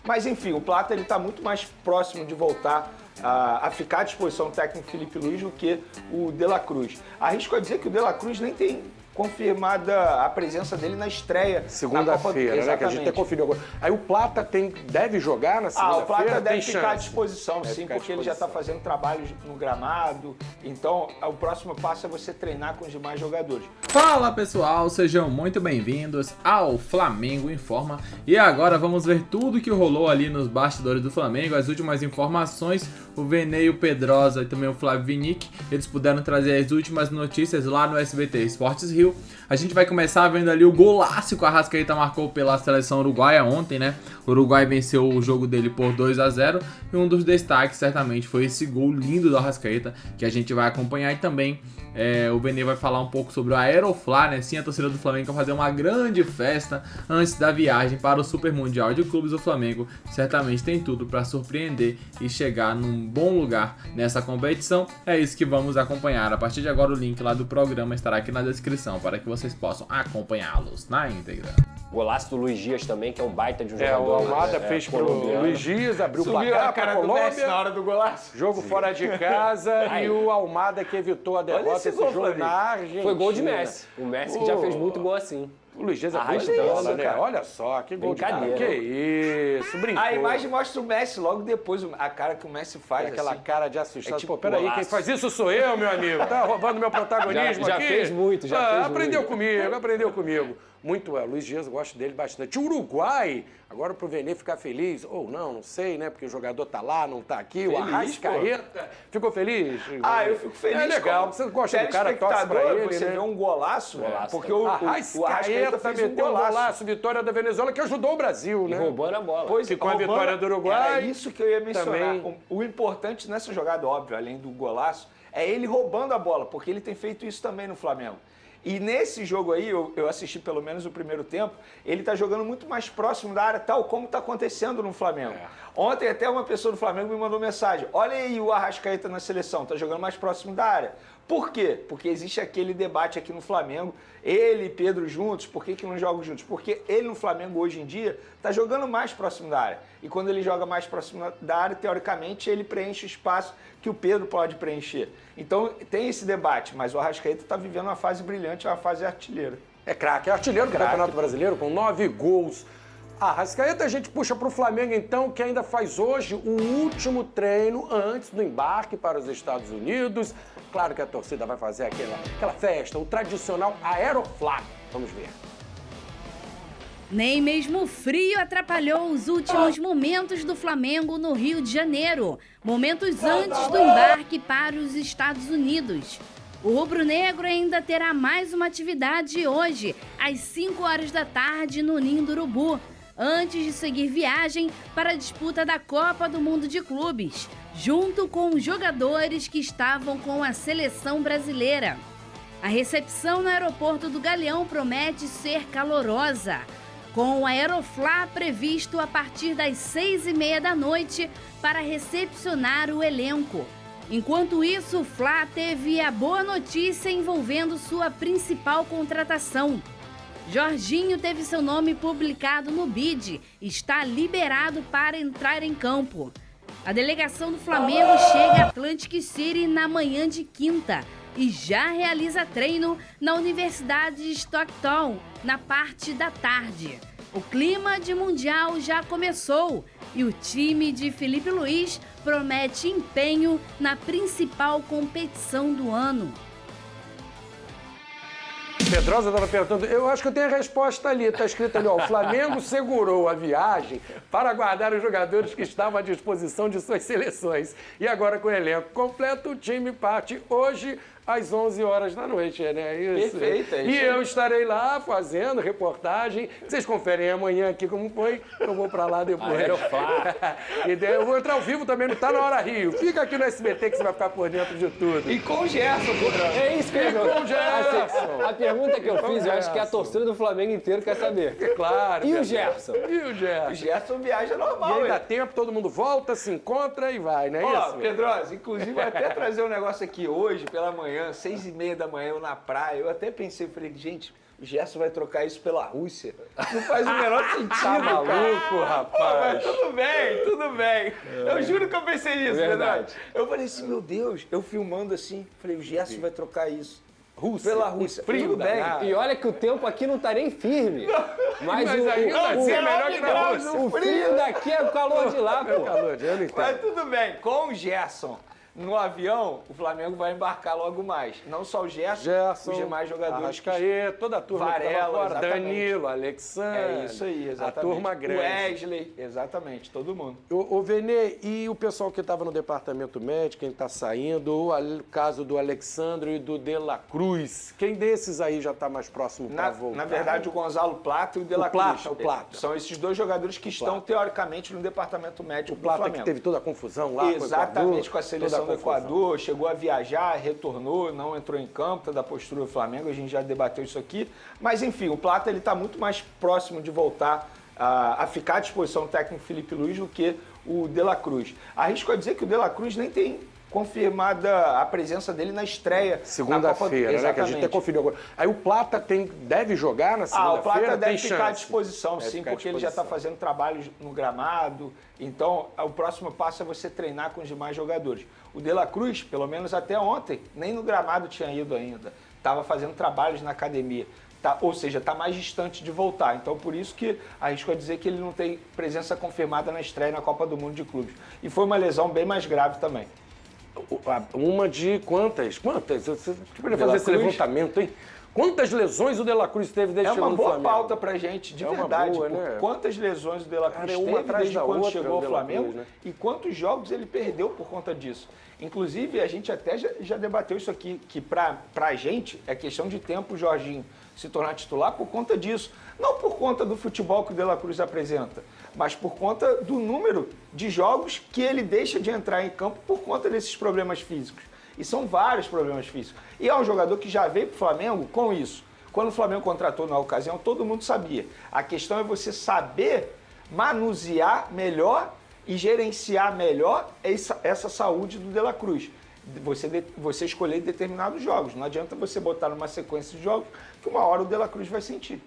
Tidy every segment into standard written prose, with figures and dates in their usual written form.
Mas enfim, o Plata ele está muito mais próximo de voltar a ficar à disposição do técnico Felipe Luiz do que o De La Cruz. Arrisco a dizer que o De La Cruz nem tem confirmada a presença dele na estreia. Segunda-feira, né? Que a gente até conferiu agora. Aí o Plata deve jogar na segunda-feira? O Plata deve ficar à disposição, sim, porque ele já está fazendo trabalhos no gramado. Então, o próximo passo é você treinar com os demais jogadores. Fala pessoal, sejam muito bem-vindos ao Flamengo Informa. E agora vamos ver tudo que rolou ali nos bastidores do Flamengo, as últimas informações. O Venei, o Pedrosa e também o Flávio Vinick, eles puderam trazer as últimas notícias lá no SBT Esportes Rio. A gente vai começar vendo ali o golaço que o Arrascaeta marcou pela seleção uruguaia ontem, né? O Uruguai venceu o jogo dele por 2-0 e um dos destaques certamente foi esse gol lindo do Arrascaeta que a gente vai acompanhar e também o Benê vai falar um pouco sobre o Aeroflá, né? Sim, a torcida do Flamengo vai fazer uma grande festa antes da viagem para o Super Mundial de Clubes do Flamengo. Certamente tem tudo para surpreender e chegar num bom lugar nessa competição. É isso que vamos acompanhar. A partir de agora o link lá do programa estará aqui na descrição para que vocês possam acompanhá-los na íntegra. Golaço do Luiz Dias também, que é um baita de um jogador. O Almada fez pro Luiz Dias, abriu o placar para a Colômbia. Na hora do golaço. Jogo fora de casa e o Almada que evitou a derrota esse jogo na Argentina. Foi gol de Messi. O Messi que já fez muito gol assim. O Luiz Dias é bola, né? Olha só, que gol de cara. Que isso, brincou. A imagem mostra o Messi logo depois, a cara que o Messi faz. Aquela assim, cara de assustado. tipo, Pô, peraí, quem faz isso sou eu, meu amigo. Tá roubando meu protagonismo já aqui? Fez muito, já fez aprendeu muito. Aprendeu comigo. Muito, o Luiz Dias, eu gosto dele bastante. O Uruguai, agora pro Venê ficar feliz, ou não sei, né? Porque o jogador tá lá, não tá aqui. Feliz, o Arrascaeta ficou feliz? Eu fico feliz. É legal, você gosta do cara, torce pra ele, você né? vê um golaço, porque o Arrascaeta fez um golaço, vitória da Venezuela, que ajudou o Brasil, né? E roubando a bola. Pois, que com a vitória do Uruguai... É isso que eu ia mencionar. Também... O importante nessa jogada, óbvio, além do golaço, é ele roubando a bola, porque ele tem feito isso também no Flamengo. E nesse jogo aí, eu assisti pelo menos o primeiro tempo, ele tá jogando muito mais próximo da área, tal como tá acontecendo no Flamengo. Ontem até uma pessoa do Flamengo me mandou mensagem, olha aí o Arrascaeta na seleção, tá jogando mais próximo da área. Por quê? Porque existe aquele debate aqui no Flamengo, ele e Pedro juntos, por que não jogam juntos? Porque ele no Flamengo hoje em dia tá jogando mais próximo da área. E quando ele joga mais próximo da área, teoricamente ele preenche o espaço que o Pedro pode preencher. Então tem esse debate, mas o Arrascaeta está vivendo uma fase brilhante, uma fase artilheira. É craque, é artilheiro do Campeonato Brasileiro com 9 gols. Arrascaeta a gente puxa para o Flamengo então, que ainda faz hoje o último treino antes do embarque para os Estados Unidos. Claro que a torcida vai fazer aquela festa, o tradicional Aeroflá. Vamos ver. Nem mesmo o frio atrapalhou os últimos momentos do Flamengo no Rio de Janeiro, momentos antes do embarque para os Estados Unidos. O rubro-negro ainda terá mais uma atividade hoje, às 5 horas da tarde, no Ninho do Urubu, antes de seguir viagem para a disputa da Copa do Mundo de Clubes, junto com os jogadores que estavam com a seleção brasileira. A recepção no aeroporto do Galeão promete ser calorosa, com o Aeroflá previsto a partir das 6h30 da noite para recepcionar o elenco. Enquanto isso, o Fla teve a boa notícia envolvendo sua principal contratação. Jorginho teve seu nome publicado no BID e está liberado para entrar em campo. A delegação do Flamengo chega a Atlantic City na manhã de quinta e já realiza treino na Universidade de Stockton na parte da tarde. O clima de Mundial já começou e o time de Felipe Luiz promete empenho na principal competição do ano. Pedrosa estava perguntando, eu acho que eu tenho a resposta ali, está escrito ali, ó, o Flamengo segurou a viagem para guardar os jogadores que estavam à disposição de suas seleções. E agora com o elenco completo, o time parte hoje às 11 horas da noite, né? Isso. Perfeito, é isso. E eu estarei lá fazendo reportagem. Vocês conferem amanhã aqui como foi, eu vou para lá depois. Eu vou entrar ao vivo também no Tá Na Hora Rio. Fica aqui no SBT que você vai ficar por dentro de tudo. E com o Gerson, É isso que eu com o Gerson. A pergunta que eu fiz, eu acho que a torcida do Flamengo inteiro quer saber. Claro. E o Gerson? E o Gerson? O Gerson viaja normal. E aí dá tempo, todo mundo volta, se encontra e vai, não é isso? Pedrosa, inclusive vai até trazer um negócio aqui hoje, pela manhã. manhã, 6h30 da manhã, eu na praia. Eu até pensei, falei, gente, o Gerson vai trocar isso pela Rússia. Não faz o menor sentido, Tá maluco, rapaz? Pô, mas tudo bem. Eu juro que eu pensei nisso, Verdade. Eu falei assim, meu Deus, eu filmando assim, falei, o Gerson vai trocar isso. Rússia, Pela Rússia. frio Tudo bem. danado. E olha que o tempo aqui não tá nem firme. Mas ainda assim é melhor que na Rússia. o frio daqui é o calor de lá, pô. Calor de ano, então. Mas tudo bem, com o Gerson no avião, o Flamengo vai embarcar logo mais. Não só o Gerson, os demais jogadores. Arrascaeta, toda a turma que tava Varela, fora, exatamente. Danilo, Alexandre. É isso aí, exatamente. A turma grande. Wesley, exatamente, todo mundo. O Vene, e o pessoal que estava no departamento médico, quem está saindo, o caso do Alexandre e do De La Cruz, quem desses aí já está mais próximo para voltar? Na verdade, o Gonzalo Plata e o De La Plata, Cruz. o Plata. São esses dois jogadores que estão, teoricamente, no departamento médico do Plata Flamengo. que teve toda a confusão lá Exatamente, com a seleção do confusão. Equador, chegou a viajar, retornou, não entrou em campo, da postura do Flamengo, a gente já debateu isso aqui. Mas, enfim, o Plata está muito mais próximo de voltar a ficar à disposição do técnico Felipe Luiz do que o De La Cruz. Arrisco a dizer que o De La Cruz nem tem confirmada a presença dele na estreia. Segunda-feira, né? Que a gente até conferiu agora. Aí o Plata deve jogar na segunda-feira? O Plata deve ficar à chance? disposição, Deve sim, ficar à porque ele já está fazendo trabalhos no gramado. Então, o próximo passo é você treinar com os demais jogadores. O De La Cruz, pelo menos até ontem, nem no gramado tinha ido ainda. Estava fazendo trabalhos na academia. Ou seja, está mais distante de voltar. Então, por isso que arrisco a dizer que ele não tem presença confirmada na estreia na Copa do Mundo de Clubes. E foi uma lesão bem mais grave também. Uma de quantas? Você poderia fazer esse levantamento, hein? Quantas lesões o De La Cruz teve desde que chegou no Flamengo? É uma boa pauta pra gente, de verdade. Boa, né? Quantas lesões o De La Cruz teve desde quando chegou ao Flamengo, né? E quantos jogos ele perdeu por conta disso. Inclusive, a gente até já debateu isso aqui, que pra gente é questão de tempo o Jorginho se tornar titular por conta disso. Não por conta do futebol que o De La Cruz apresenta, mas por conta do número de jogos que ele deixa de entrar em campo por conta desses problemas físicos. E são vários problemas físicos. E é um jogador que já veio para o Flamengo com isso. Quando o Flamengo contratou na ocasião, todo mundo sabia. A questão é você saber manusear melhor e gerenciar melhor essa saúde do De La Cruz. Você escolher determinados jogos. Não adianta você botar numa sequência de jogos que uma hora o De La Cruz vai sentir.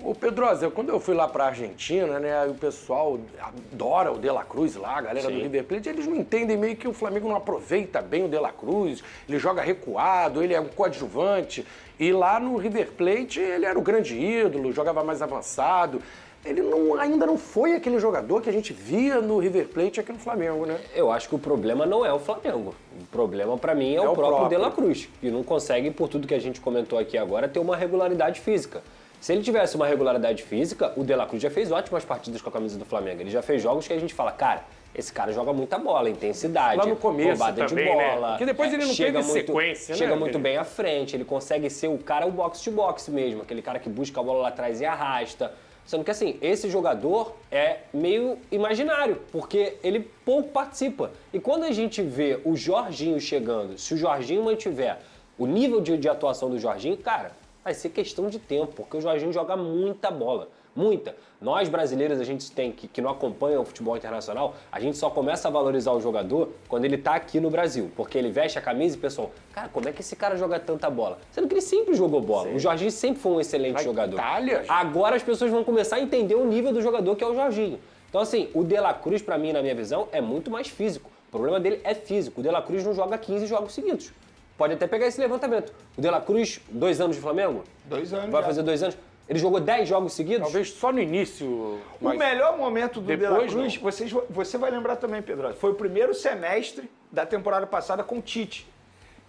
Ô Pedrosa, quando eu fui lá pra Argentina, né, o pessoal adora o De La Cruz lá, a galera do River Plate, eles não entendem meio que o Flamengo não aproveita bem o De La Cruz, ele joga recuado, ele é um coadjuvante, e lá no River Plate ele era o grande ídolo, jogava mais avançado. Ele ainda não foi aquele jogador que a gente via no River Plate aqui no Flamengo, né? Eu acho que o problema não é o Flamengo. O problema, pra mim, é o próprio De La Cruz, que não consegue, por tudo que a gente comentou aqui agora, ter uma regularidade física. Se ele tivesse uma regularidade física, o De La Cruz já fez ótimas partidas com a camisa do Flamengo. Ele já fez jogos que a gente fala, cara, esse cara joga muita bola, intensidade, lá no começo roubada também, de bola. né? Porque depois ele não teve sequência, né? Chega muito bem à frente, ele consegue ser o cara, o box-to-box mesmo, aquele cara que busca a bola lá atrás e arrasta. Sendo que, assim, esse jogador é meio imaginário, porque ele pouco participa. E quando a gente vê o Jorginho chegando, se o Jorginho mantiver o nível de atuação do Jorginho, cara, vai ser questão de tempo, porque o Jorginho joga muita bola. Muita. Nós, brasileiros, a gente tem que não acompanha o futebol internacional, a gente só começa a valorizar o jogador quando ele tá aqui no Brasil. Porque ele veste a camisa e o pessoal, cara, como é que esse cara joga tanta bola? Sendo que ele sempre jogou bola. Sim. O Jorginho sempre foi um excelente jogador. Itália, agora as pessoas vão começar a entender o nível do jogador que é o Jorginho. Então, assim, o De La Cruz, pra mim, na minha visão, é muito mais físico. O problema dele é físico. O De La Cruz não joga 15 jogos seguidos. Pode até pegar esse levantamento. O De La Cruz, 2 anos de Flamengo? 2 anos. Vai fazer 2 anos. Ele jogou 10 jogos seguidos? Talvez só no início. O melhor momento do De La Cruz, você vai lembrar também, Pedro, foi o primeiro semestre da temporada passada com o Tite.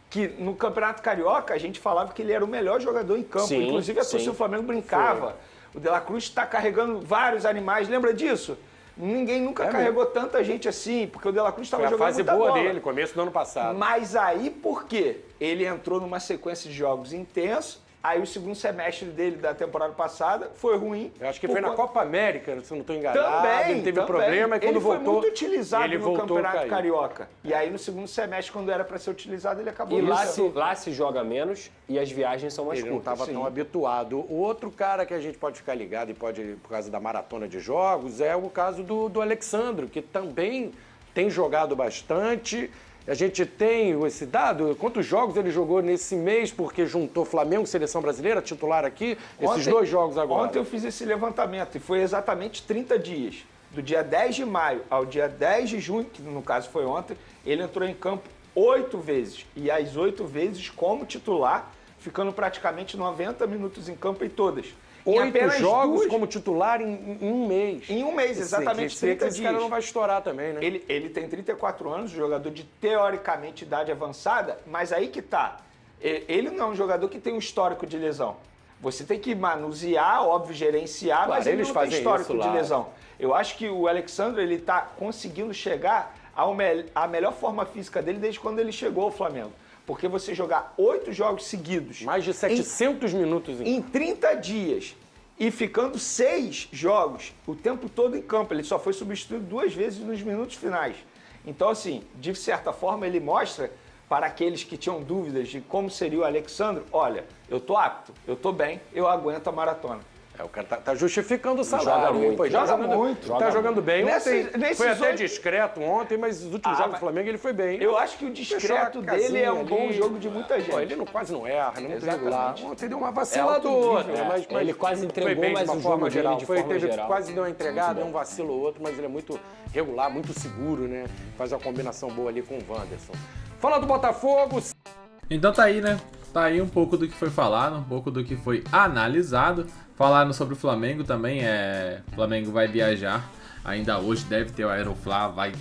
Que no Campeonato Carioca a gente falava que ele era o melhor jogador em campo. Sim, inclusive a torcida do Flamengo brincava. O De La Cruz está carregando vários animais, lembra disso? Ninguém nunca carregou tanta gente assim, porque o De La Cruz estava jogando muita bola. Foi a fase boa dele, começo do ano passado. Mas aí por quê? Ele entrou numa sequência de jogos intensos, aí o segundo semestre dele da temporada passada foi ruim. Eu acho que foi na Copa América, se eu não estou enganado. Também, ele teve problema e quando voltou... Ele foi muito utilizado no Campeonato a Carioca. E aí no segundo semestre, quando era para ser utilizado, ele acabou... E lá se joga menos e as viagens são mais curtas. Ele não estava tão habituado. O outro cara que a gente pode ficar ligado e pode, por causa da maratona de jogos, é o caso do Alexandre, que também tem jogado bastante. A gente tem esse dado, quantos jogos ele jogou nesse mês, porque juntou Flamengo, Seleção Brasileira, titular aqui, esses 2 jogos agora. Ontem eu fiz esse levantamento e foi exatamente 30 dias. Do dia 10 de maio ao dia 10 de junho, que no caso foi ontem, ele entrou em campo 8 vezes. E as 8 vezes como titular, ficando praticamente 90 minutos em campo em todas. 8 jogos como titular em um mês. Em um mês, exatamente 30 dias. Esse cara não vai estourar também, né? Ele tem 34 anos, jogador de, teoricamente, idade avançada, mas aí que tá. Ele não é um jogador que tem um histórico de lesão. Você tem que manusear, óbvio, gerenciar, claro, mas ele não tem histórico de lá. lesão. Eu acho que o Alexandre, ele tá conseguindo chegar à melhor forma física dele desde quando ele chegou ao Flamengo. Porque você jogar 8 jogos seguidos... Mais de 700 minutos em 30 dias e ficando 6 jogos o tempo todo em campo. Ele só foi substituído 2 vezes nos minutos finais. Então, assim, de certa forma, ele mostra para aqueles que tinham dúvidas de como seria o Alexandre, olha, eu tô apto, eu tô bem, eu aguento a maratona. O cara tá justificando o salário. Tá jogando bem. Foi até discreto ontem, mas os últimos jogos do Flamengo ele foi bem. Eu acho que o discreto dele é um bom jogo de muita gente. Ele quase não erra, não é muito regular. Ontem deu uma vacilada ou outra. Mas ele quase entregou, bem, mas de uma o forma jogo geral. dele, de forma geral. Quase deu uma entregada, deu um vacilo ou outro, mas ele é muito regular, muito seguro, né? Faz uma combinação boa ali com o Wanderson. Fala do Botafogo. Então tá aí, né? Tá aí um pouco do que foi falado, um pouco do que foi analisado. Falaram sobre o Flamengo também, o Flamengo vai viajar, ainda hoje deve ter o Aeroflá, vai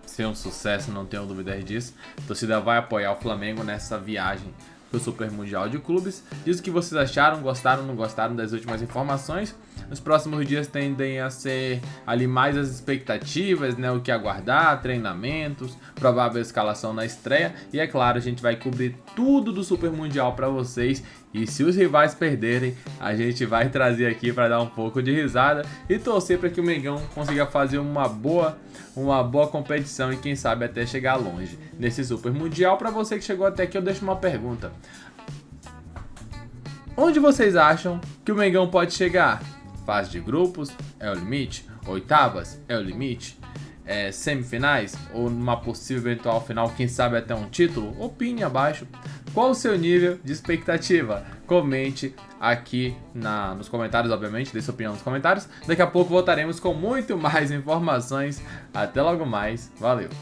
ser um sucesso, não tenho dúvidas disso. A torcida vai apoiar o Flamengo nessa viagem pro Super Mundial de Clubes. Diz o que vocês acharam, gostaram, não gostaram das últimas informações. Nos próximos dias tendem a ser ali mais as expectativas, né, o que aguardar, treinamentos, provável escalação na estreia. E é claro, a gente vai cobrir tudo do Super Mundial para vocês. E se os rivais perderem, a gente vai trazer aqui para dar um pouco de risada e torcer para que o Mengão consiga fazer uma boa competição e quem sabe até chegar longe nesse Super Mundial. Para você que chegou até aqui, eu deixo uma pergunta. Onde vocês acham que o Mengão pode chegar? Fase de grupos é o limite? Oitavas é o limite? Semifinais? Ou numa possível eventual final, quem sabe até um título? Opine abaixo. Qual o seu nível de expectativa? Comente aqui nos comentários, obviamente, deixe sua opinião nos comentários. Daqui a pouco voltaremos com muito mais informações. Até logo mais. Valeu!